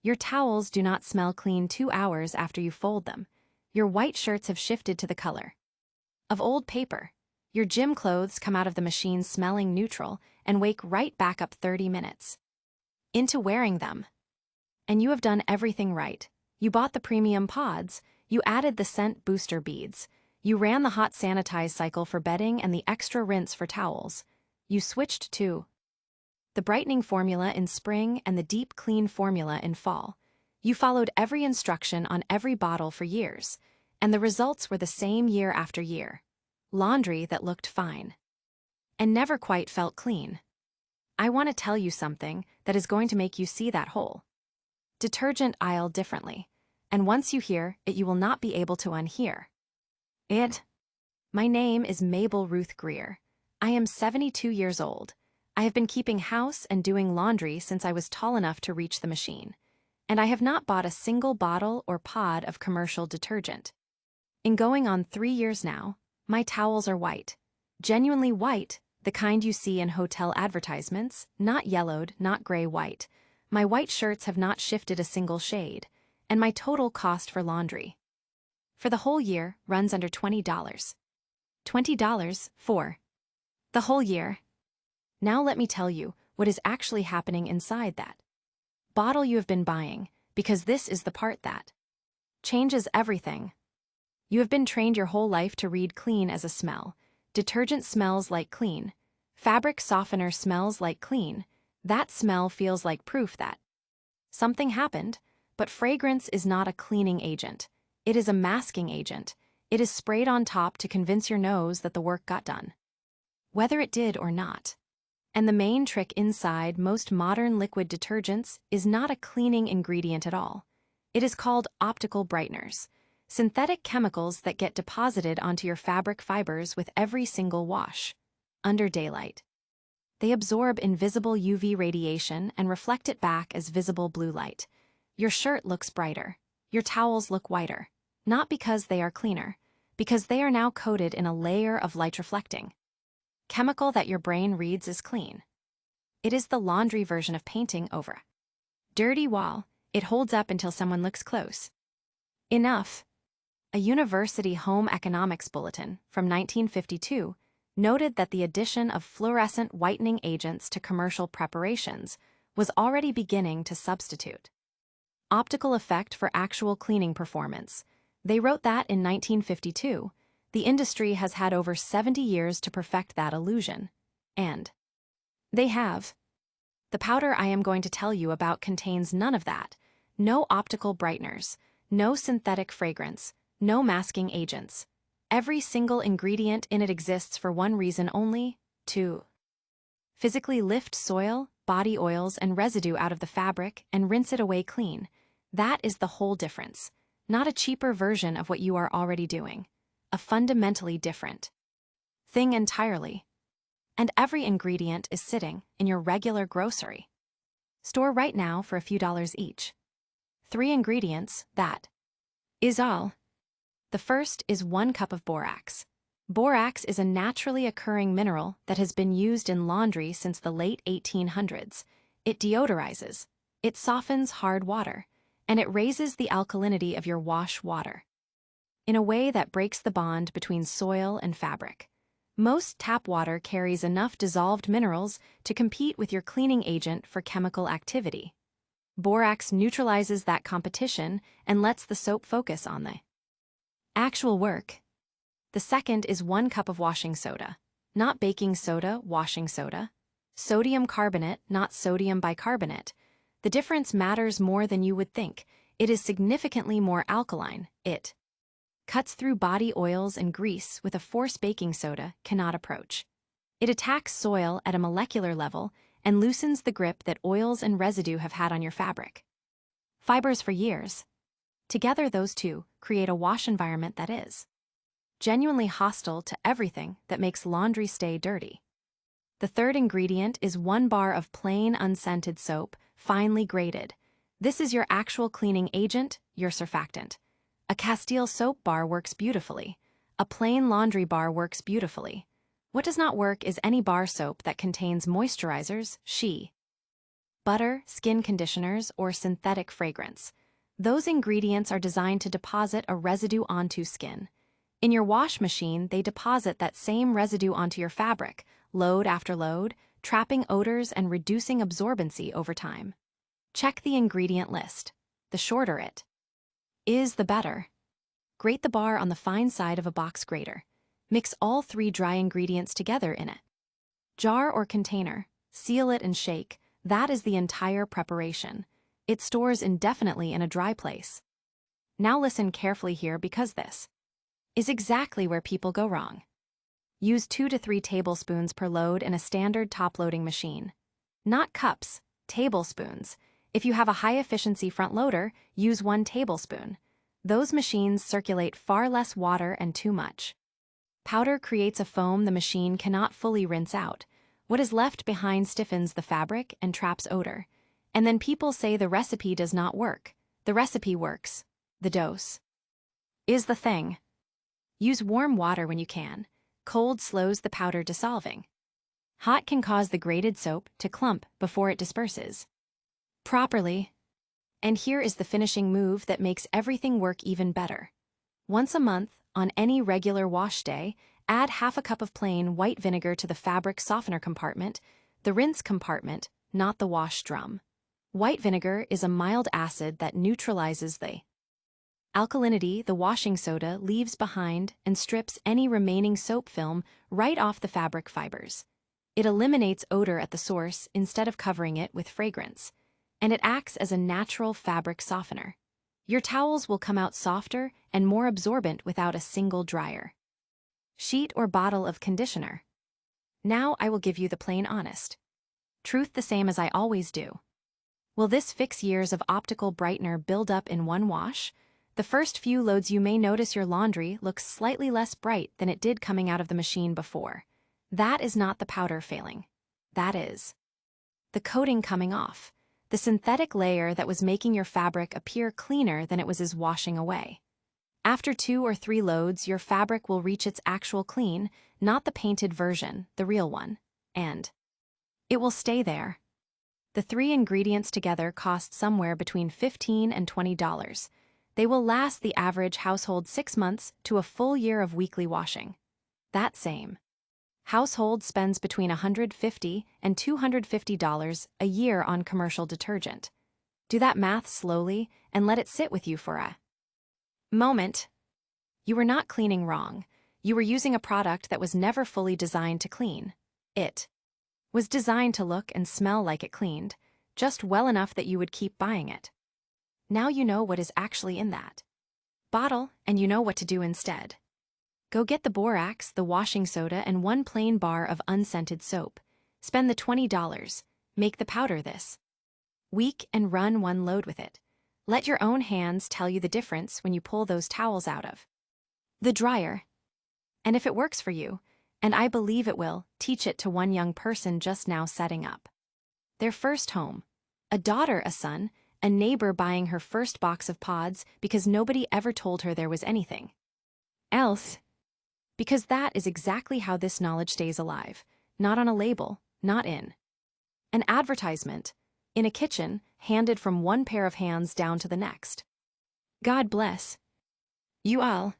Your towels do not smell clean 2 hours after you fold them. Your white shirts have shifted to the color of old paper. Your gym clothes come out of the machine smelling neutral and wake right back up 30 minutes into wearing them. And you have done everything right. You bought the premium pods, you added the scent booster beads, you ran the hot sanitize cycle for bedding and the extra rinse for towels. You switched to the brightening formula in spring and the deep clean formula in fall. You followed every instruction on every bottle for years, and the results were the same year after year. Laundry that looked fine and never quite felt clean. I want to tell you something that is going to make you see that whole detergent aisle differently, and once you hear it, you will not be able to unhear it. My name is Mabel Ruth Greer. I am 72 years old. I have been keeping house and doing laundry since I was tall enough to reach the machine, and I have not bought a single bottle or pod of commercial detergent. In going on 3 years now, my towels are white. Genuinely white, the kind you see in hotel advertisements, not yellowed, not gray-white. My white shirts have not shifted a single shade, and my total cost for laundry for the whole year runs under $20. $20 for the whole year. Now let me tell you what is actually happening inside that bottle you have been buying, because this is the part that changes everything. You have been trained your whole life to read clean as a smell. Detergent smells like clean. Fabric softener smells like clean. That smell feels like proof that something happened, but fragrance is not a cleaning agent. It is a masking agent. It is sprayed on top to convince your nose that the work got done, whether it did or not. And the main trick inside most modern liquid detergents is not a cleaning ingredient at all. It is called optical brighteners, synthetic chemicals that get deposited onto your fabric fibers with every single wash. Under daylight, they absorb invisible UV radiation and reflect it back as visible blue light. Your shirt looks brighter. Your towels look whiter. Not because they are cleaner, because they are now coated in a layer of light-reflecting chemical that your brain reads as clean. It is the laundry version of painting over a dirty wall. It holds up until someone looks close enough. A university home economics bulletin from 1952 noted that the addition of fluorescent whitening agents to commercial preparations was already beginning to substitute optical effect for actual cleaning performance. They wrote that in 1952. The industry has had over 70 years to perfect that illusion. And they have. The powder I am going to tell you about contains none of that. No optical brighteners, no synthetic fragrance, no masking agents. Every single ingredient in it exists for one reason only: to physically lift soil, body oils, and residue out of the fabric and rinse it away clean. That is the whole difference. Not a cheaper version of what you are already doing. A fundamentally different thing entirely. And every ingredient is sitting in your regular grocery store right now for a few dollars each. 3 ingredients, that is all. The first is 1 cup of borax. Borax is a naturally occurring mineral that has been used in laundry since the late 1800s. It deodorizes, it softens hard water, and it raises the alkalinity of your wash water in a way that breaks the bond between soil and fabric. Most tap water carries enough dissolved minerals to compete with your cleaning agent for chemical activity. Borax neutralizes that competition and lets the soap focus on the actual work. The second is 1 cup of washing soda. Not baking soda, washing soda. Sodium carbonate, not sodium bicarbonate. The difference matters more than you would think. It is significantly more alkaline. It cuts through body oils and grease with a force baking soda cannot approach. It attacks soil at a molecular level and loosens the grip that oils and residue have had on your fabric fibers for years. Together, those two create a wash environment that is genuinely hostile to everything that makes laundry stay dirty. The third ingredient is 1 bar of plain unscented soap, finely grated. This is your actual cleaning agent, your surfactant. A Castile soap bar works beautifully. A plain laundry bar works beautifully. What does not work is any bar soap that contains moisturizers, butter, skin conditioners, or synthetic fragrance. Those ingredients are designed to deposit a residue onto skin. In your wash machine, they deposit that same residue onto your fabric, load after load, trapping odors and reducing absorbency over time. Check the ingredient list. The shorter it is, the better. Grate the bar on the fine side of a box grater. Mix all 3 dry ingredients together in it. Jar or container, seal it and shake. That is the entire preparation. It stores indefinitely in a dry place. Now listen carefully here, because this is exactly where people go wrong. Use 2 to 3 tablespoons per load in a standard top-loading machine. Not cups, tablespoons. If you have a high-efficiency front loader, use 1 tablespoon. Those machines circulate far less water and too much. Powder creates a foam the machine cannot fully rinse out. What is left behind stiffens the fabric and traps odor. And then people say the recipe does not work. The recipe works. The dose is the thing. Use warm water when you can. Cold slows the powder dissolving. Hot can cause the grated soap to clump before it disperses properly. And here is the finishing move that makes everything work even better. Once a month, on any regular wash day, add half a cup of plain white vinegar to the fabric softener compartment, the rinse compartment, not the wash drum. White vinegar is a mild acid that neutralizes the alkalinity the washing soda leaves behind and strips any remaining soap film right off the fabric fibers. It eliminates odor at the source instead of covering it with fragrance, and it acts as a natural fabric softener. Your towels will come out softer and more absorbent without a single dryer. Sheet or bottle of conditioner. Now I will give you the plain honest truth, the same as I always do. Will this fix years of optical brightener build up in one wash? The first few loads you may notice your laundry looks slightly less bright than it did coming out of the machine before. That is not the powder failing. That is the coating coming off. The synthetic layer that was making your fabric appear cleaner than it was is washing away. After 2 or 3 loads, your fabric will reach its actual clean, not the painted version, the real one. And it will stay there. The 3 ingredients together cost somewhere between $15 and $20. They will last the average household 6 months to a full year of weekly washing. That same household spends between $150 and $250 a year on commercial detergent. Do that math slowly and let it sit with you for a moment. You were not cleaning wrong. You were using a product that was never fully designed to clean. It was designed to look and smell like it cleaned, just well enough that you would keep buying it. Now you know what is actually in that bottle, and you know what to do instead. Go get the borax, the washing soda, and 1 plain bar of unscented soap. Spend the $20. Make the powder this week and run 1 load with it. Let your own hands tell you the difference when you pull those towels out of the dryer. And if it works for you, and I believe it will, teach it to 1 young person just now setting up their first home. A daughter, a son, a neighbor buying her first box of pods because nobody ever told her there was anything else. Because that is exactly how this knowledge stays alive. Not on a label, not in an advertisement, in a kitchen, handed from 1 pair of hands down to the next. God bless you all.